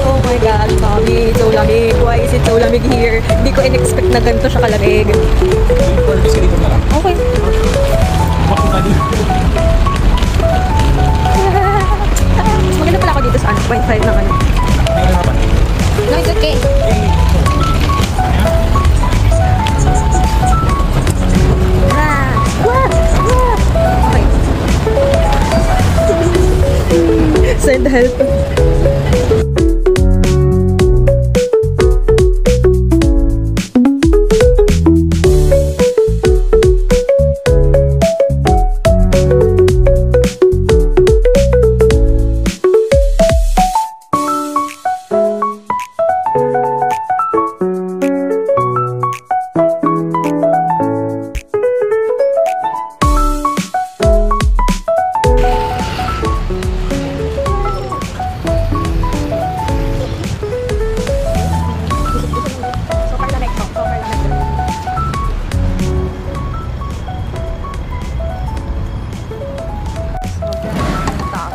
Oh my God, mommy, so lamig. Why is it so lamig here? Hindi ko in-expect na ganito siya kalamig. Okay. Mas maganda pala ako dito sa 0.5 ng ano. No, it's okay. Okay. Send help.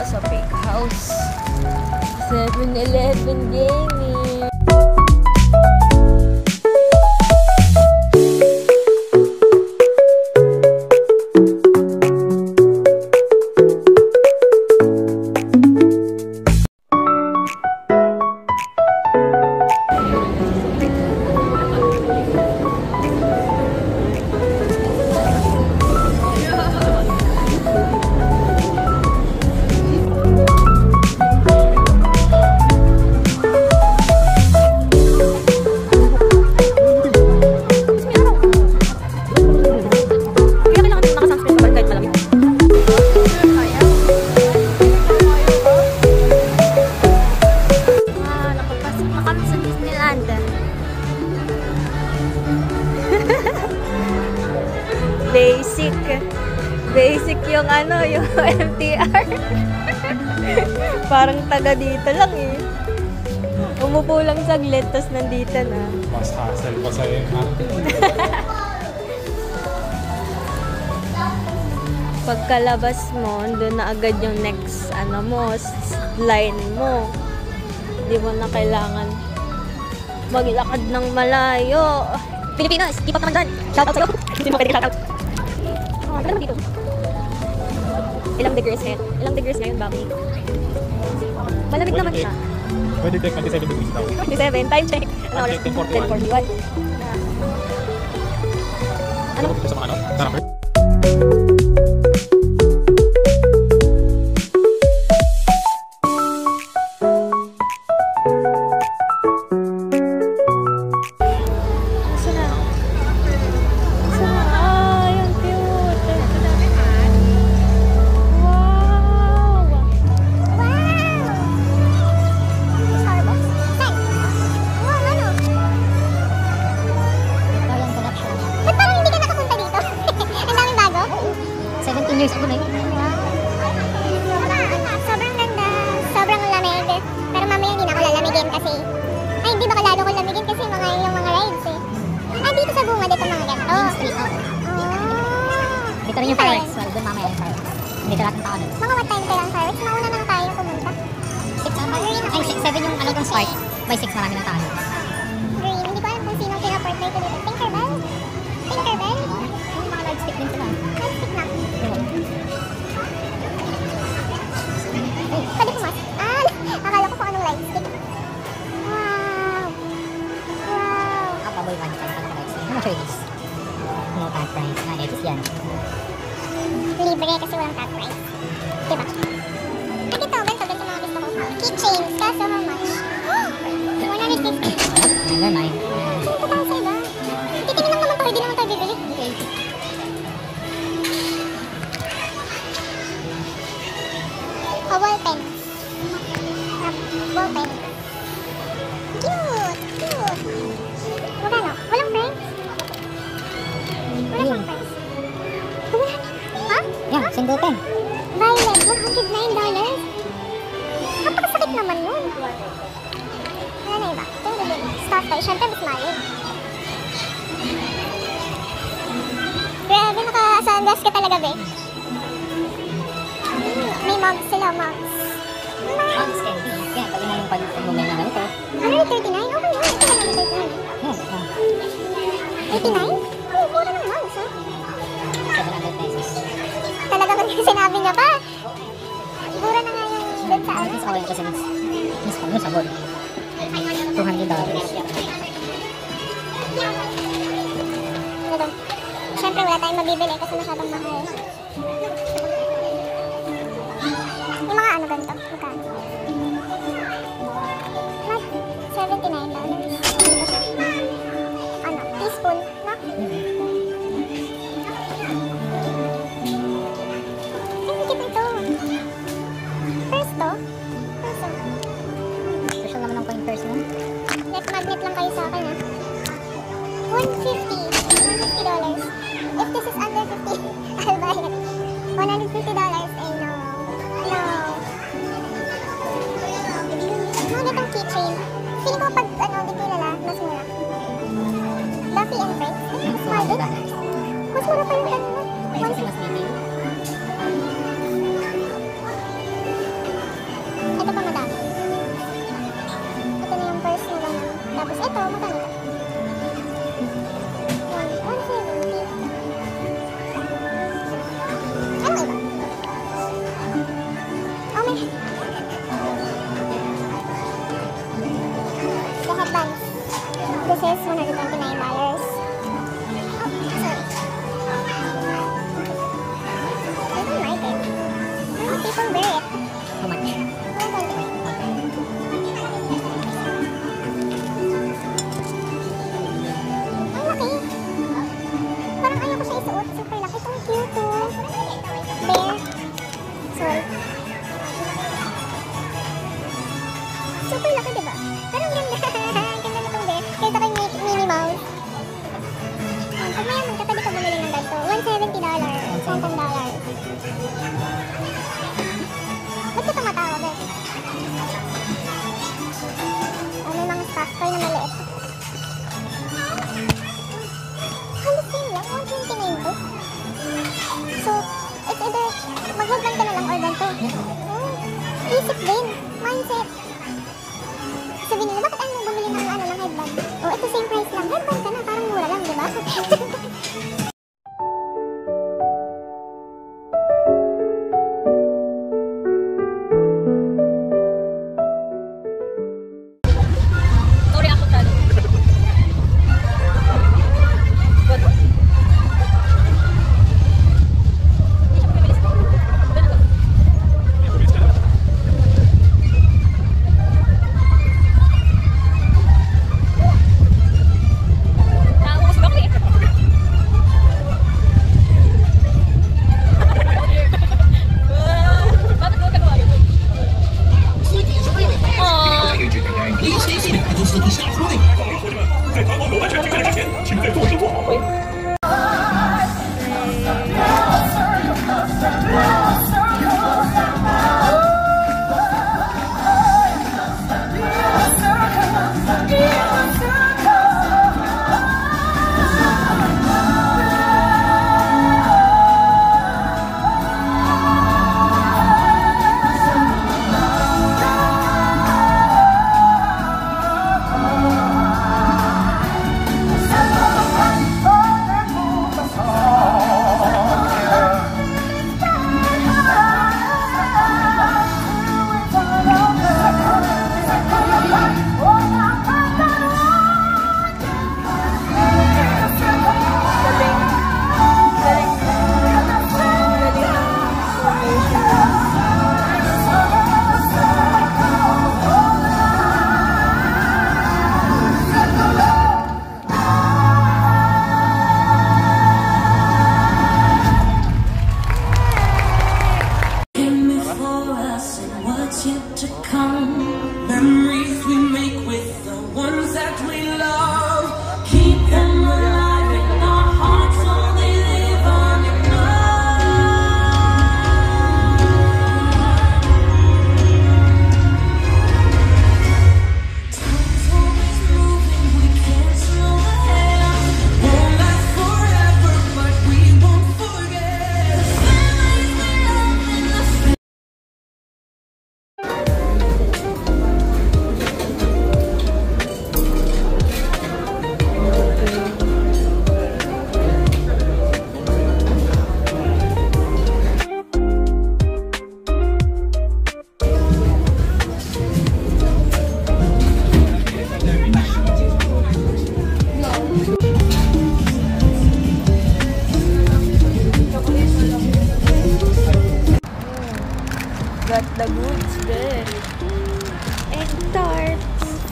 Sa Big House 7-Eleven gaming. Basic yung ano, yung MTR. Parang taga dito lang eh. Umupo lang saglit, tas nandito na. Mas hassle pa sa MRT. Pagkalabas mo, doon na agad yung next ano mo, line mo. Hindi mo na kailangan maglakad ng malayo. Pilipinas, keep up naman dyan. Shout out sa'yo. Hindi mo pwede shout out. Oh, ano dito? Ilang degrees ngayon? Ilang degrees ngayon, Bami? Malamig naman siya. Pwede take 27 degrees daw. 27, time check. Ano oras? 10:41. Ano? Sa mga ano? Number? Years ako na yun. Sobrang ganda. Sobrang lamig. Pero mamaya hindi na ako lalamigin kasi ay hindi baka lalo ko lamigin kasi mga yung mga rides eh. Ah, dito sa bunga dito mga ganito. Main Street out. Dito rin yung fireworks. Well, doon mamaya yung fireworks. Hindi ka lahat ng tao nun. Mga what time kaya ang fireworks? Mauna na lang tayo pumunta. 6 ata. Ay, 7 yung ano kung start. By 6 marami ng tao. Green. Hindi ko alam kung sino pina-portray ko dito. Tinkerbell? Tinkerbell? Yung mga light stick din sila. Light stick na. Pwede pumas. Ah, akala ko kung anong light stick. Wow. Wow. Paboy man ka ng light stick. Ano siya is? No tag price. Ah, ito yan. Libre kasi walang tag price. Diba? At ito, ganito din sa mga gusto ko. Keychains. Kaso how much? 150. Never mind. Ito tayo sa iba. Titingin lang naman to. Hindi naman tayo bibili. Okay. Wall pen. Wall pen. Cute! Cute! Magkano? Walang price? Wala siyang price. Ha? Yeah, single pen. Violet, $109. Napakasakit naman yun. Wala na iba. Ito yung stuff tayo. Siyempre, mas mahal yun. Grabe, naka-sunglass ka talaga, be. May mugs sila, mugs. Mugs candy. Kaya pag inanong pag-bumili na Is ako yan kasi mas pang sabon. $200. Ito. Siyempre wala tayong mabibili kasi masyadong mahal. Yung mga ano ganito, magkano? Mag $79. Ano, teaspoon, no? Ay, higit nito. First to? First to. Social naman ang coin purse mo. Net magnet lang kayo sa akin, ah. $150. $150. If this is under 50, I'll buy it. $150, eh, no. No. Ano itong keychain? Feeling ko pag, ano, di kilala, mas mura. Duffy and Friends. Mas mura din. Mas mura pa yung kanina. Kasi mas detail. Ito pa madami. Ito na yung purse na ganun. Tapos ito, magkano ito? 170. Ano iba? Oh, may... The headbands. This is $129. Oh, sorry. I don't like it. Why do people wear it? How much? Ang laki. Parang ayaw ko siya isuot. Super laki. Itong cute, oh. Bear. Sorry. Super laki, diba? Parang ganda. Ganda na itong bear. Kaysa kay Minnie Mouse. Pag mayaman ka, pwede ka bumili ng ganito. $170. $10. Ba't ka tumatawag, eh? Oh, may mga stuff toy na maliit. Halos yun lang, $129 to. So, it's either mag-headband ka na lang or ganito. Oh, isip din. Mindset. Sabihin nila, bakit ayaw mo bumili ng ano ng headband? Oh, ito same price lang. Headband ka na, parang mura lang, di ba? Sorry ako talo. Nakakubos ba ako eh?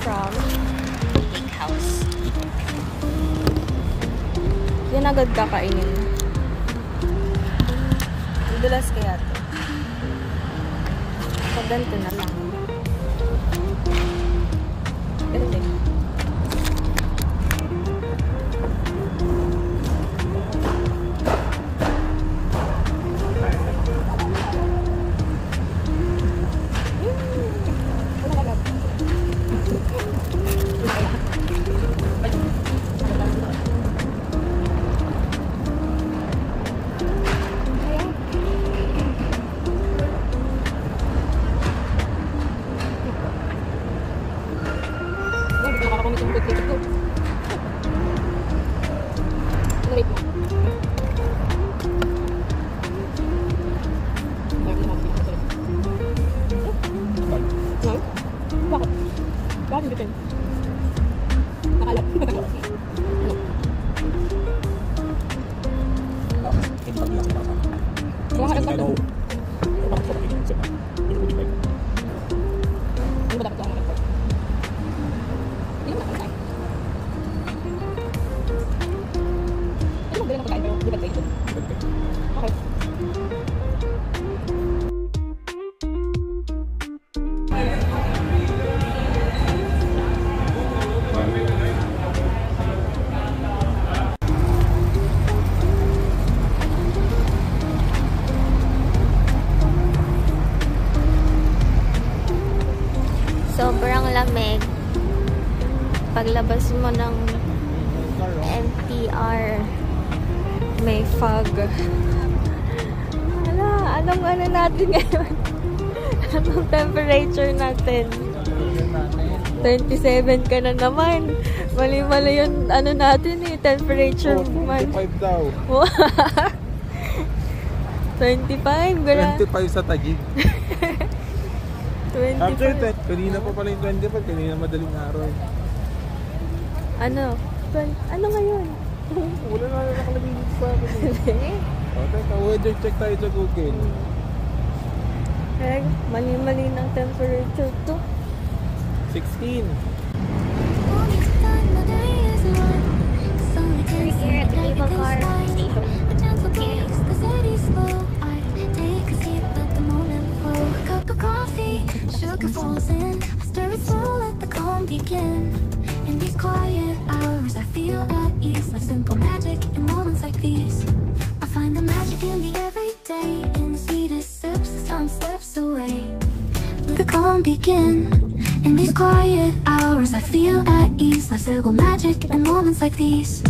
from Cake House. Yan agad kakainin. Madulas kaya to. Pag ganito na lang. Pero din. Sobrang lamig. Paglabas mo ng MTR, may fog. Anong ano natin ngayon? Anong temperature natin? 27 ka na naman. Mali-mali yung ano natin eh, temperature man. 25 daw. 25, gano'n. 25 sa Taguig. 25. Actually, kanina pa pala yung 25. Kanina madaling araw. Ano? Ano ngayon? Wala na nakalagay dito sa akin. O, teka, weather check tayo sa Google. Kaya, mali-mali ng temperature to. 16. We're here at the cable car station. Sugar falls in, I stir it slow, let the calm begin. In these quiet hours, I feel at ease. Like simple magic in moments like these. I find the magic in the everyday, in the sweetest sips, the sun slips away. Let the calm begin. In these quiet hours, I feel at ease. Like simple magic in moments like these.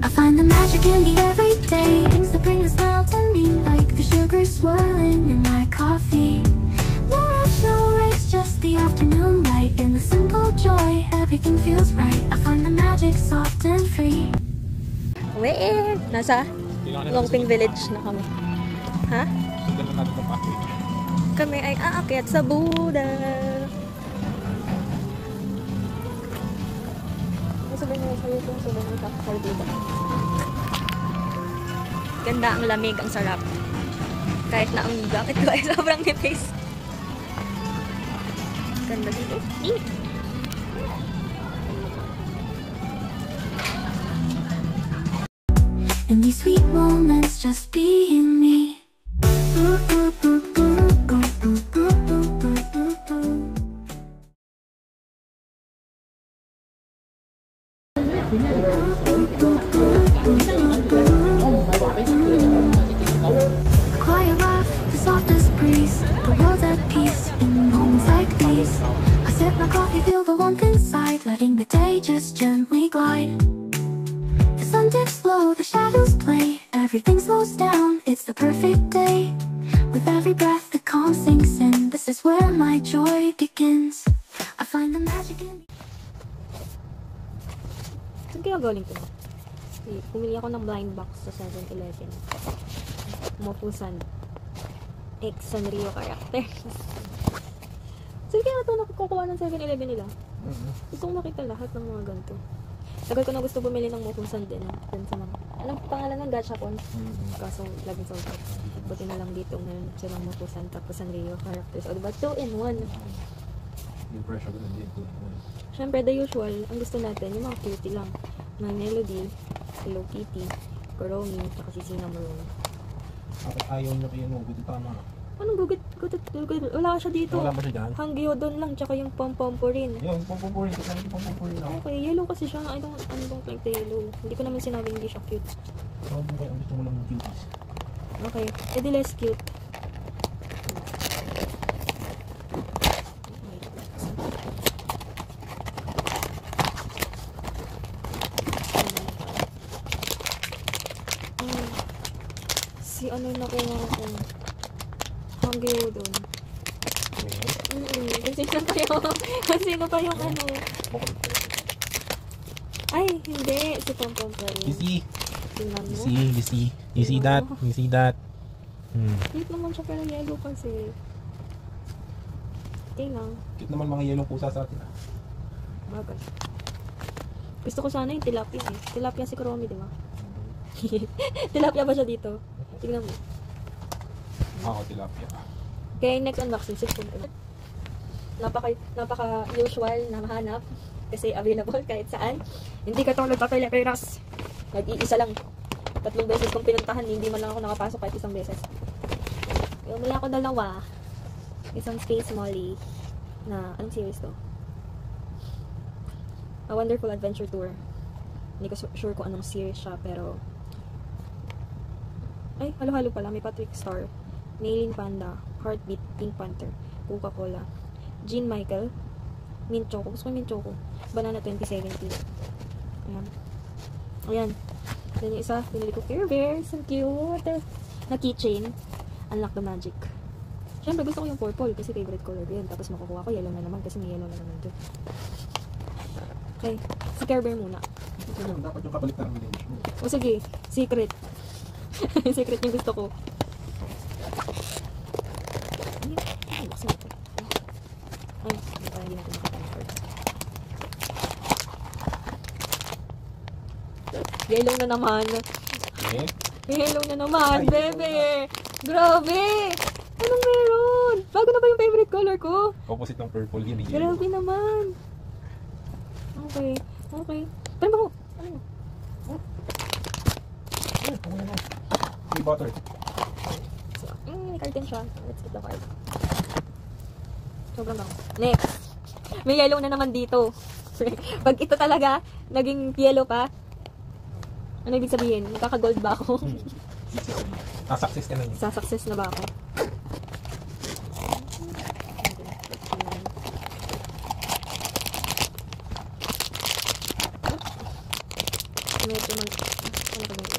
I find the magic in the everyday, things that bring a smile to me, like the sugar swirling in my coffee. No rush, no race, just the afternoon light. In the simple joy, everything feels right. I find the magic soft and free. Wait! Nasa Longping Village na kami. Ha? Sundan na natin ang pathway. Kami ay aakyat sa Buda. Sabihin mo sa'yo kung sabihin mo sa dito. Ganda, ang lamig, ang sarap. Kahit na ang jacket ko ay sobrang nipis. Ganda dito. Neat! In these sweet moments, just being me. Quiet laugh, the softest breeze, the world's at peace in moments like these. I sip my coffee, feel the warmth inside, letting the day just gently glide. The sun dips low, the shadows play, everything slows down, it's the perfect day. With every breath the calm sinks in, this is where my joy begins. I find the magic in Saan kaya galing ko? Pumili ako ng blind box sa 7-Eleven. Mopusan. X Sanrio characters. Saan kaya ito nakukuha ng 7-Eleven nila? Gusto kong makita lahat ng mga ganito. Tagal ko na gusto bumili ng Mopusan din. Dun sa mga, anong pangalan ng gachapon? Kaso laging sold out. Buti na lang dito ngayon silang Mopusan tapos Sanrio characters. O diba? 2-in-1. Yung presyo ko nandito. Siyempre, the usual. Ang gusto natin, yung mga cutie lang. Mga Melody, Hello Kitty, Kuromi, tsaka si Cinnamon. Bakit ayaw nyo kayo no? Buti tama. Anong gugit? Wala siya dito. Wala ba siya dyan? Hangyo doon lang, tsaka yung pom-pompo rin. Yung pumpupurin. Kasi yung pumpupurin ako. Okay, yellow kasi siya. I don't like the yellow. Hindi ko naman sinabi hindi siya cute. Tawag mo kayo. Ang gusto mo lang ng cuties. Okay, edi less cute. Si ano na ko hangyo doon. Sino pa yung ano? Ay, hindi. Si Pom-Pom pa rin. You see? Tingnan mo. You see? You see that? You see that? Cute naman siya pero yellow kasi. Okay lang. Cute naman mga yellow pusa sa atin. Bagay. Gusto ko sana yung tilapia eh. Tilapia si Kuromi, di ba? Tilapia ba siya dito? Tingnan mo. Ako, tilapia. Okay, next unboxing. Napaka usual na mahanap. Kasi available kahit saan. Hindi katulad pa Pilipinas. Nag-iisa lang. 3 beses kong pinuntahan. Hindi man lang ako nakapasok kahit 1 beses. Umuli ako 2. Isang Space Molly. Na, anong series to? A Wonderful Adventure Tour. Hindi ko sure kung anong series siya, pero ay, halo-halo pala. May Patrick Star, Maylin Panda, Heartbeat, Pink Panther, Coca-Cola, Jean Michael, Mint Choco. Gusto ko yung Mint Choco. Banana 2017. Ayan. Ayan. Then yung isa, pinili ko Care Bears. Ang cute. Na keychain. Unlock the magic. Siyempre, gusto ko yung purple kasi favorite color ko yun. Tapos makukuha ko yellow na naman kasi may yellow na naman dun. Okay. Si Care Bear muna. Ito lang, dapat yung kabalik na ang village mo. O sige, secret. Secret yung gusto ko. Ay, buksan natin. Ay, hindi pa, hindi natin makita ng cards. Yellow na naman. Eh? Yellow na naman, bebe. Grabe. Anong meron? Bago na ba yung favorite color ko? Opposite ng purple yun. Grabe naman. Okay. Okay. Pero mo. Ano? May butter. So, may card din siya. Let's get the card. Sobrang lang. Next. May yellow na naman dito. Pag ito talaga, naging yellow pa, ano ibig sabihin? Nakaka-gold ba ako? Success ka na yun. Sa-success na ba ako? Medyo ano ba yun?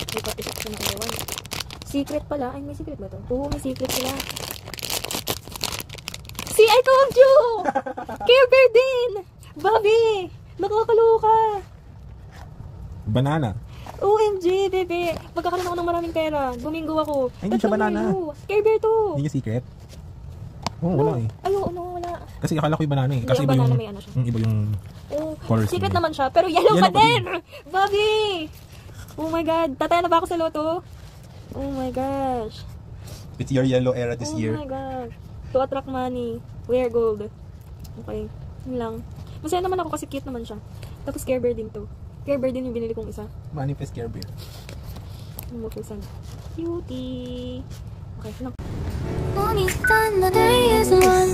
May patisaksin na kayawan. Secret pala. Ay, may secret ba to? Oo, may secret sila. See, I told you! Care Bear din! Bobby! Nakakaloka! Banana. OMG, bebe! Magkakaroon ako ng maraming pera. Domingo ako. Ay, hindi siya banana. Care Bear to! Hindi yung secret. Oo, wala eh. Ay, oo, no, wala. Kasi akala ko yung banana eh. Kasi Hindi, iba ang yung, banana may ano siya. iba yung Oh, colors secret niya. naman siya, pero yellow pa Yellow pa din! Bobby! Oh my God. Tataya na ba ako sa loto? Oh my gosh. It's your yellow era this Oh year. my gosh. To attract money. Wear gold. Okay. Yun lang. Masaya naman ako kasi cute naman siya. Tapos Care Bear din to. Care Bear din yung binili kong isa. Manifest Care Bear. Umukusan. Cutie. Okay, lang. Morning's done, the day is won.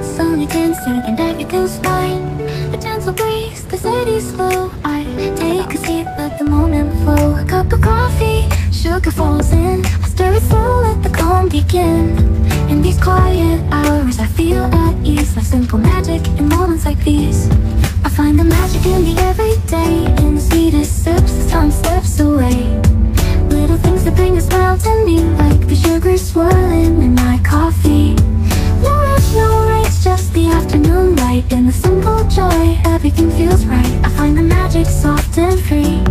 Sun again, and everything's fine. A gentle breeze, the city's slow. I take a seat, let the moment flow. A cup of coffee, sugar falls in. I stir it slow, let the calm begin. In these quiet hours, I feel at ease. Like simple magic in moments like these. I find the magic in the everyday. In the sweetest sips, as time slips away. Little things that bring a smile to me, like the sugar swirling in my coffee. No rush, no race, just the afternoon light. In the simple joy, everything feels right. I find the magic soft and free.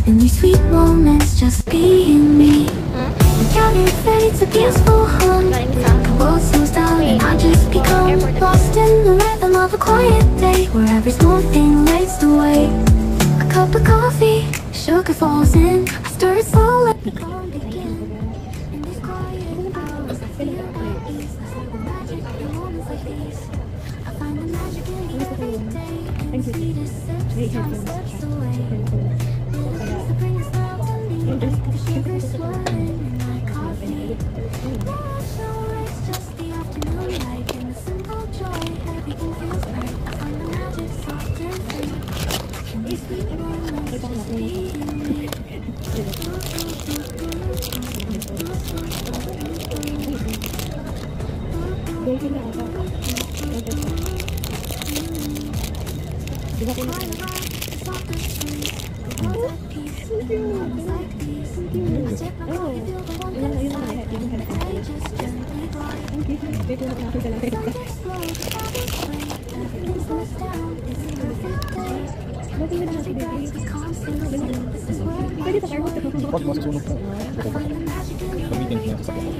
In these sweet moments, just being me. The counting fades, a peaceful hum. The world slows down and I just become lost in the rhythm of a quiet day, where every small thing lights the way. A cup of coffee, sugar falls in. I stir it slow, let the calm begin. In these quiet hours, I feel at ease. I see the magic in moments like these. I find the magic in Ang cute. May headphones siya. Dolphin na ata. Diba ko na? Oh, yun na yung headphones. Ang cute. Dito na nakita lang rin. Ba't hindi na natin baby? Pwede pa kayo ito. Pag masusunog ka. Gamitin ko yung sasakyan.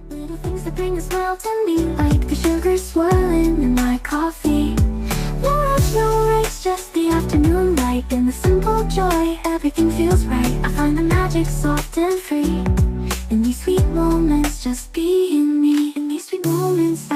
Little things that bring a smile to me, like the sugar swirling in my coffee. No rush, no race, just the afternoon light and the simple joy. Everything feels right. I find the magic soft and free in these sweet moments, just being me. In these sweet moments.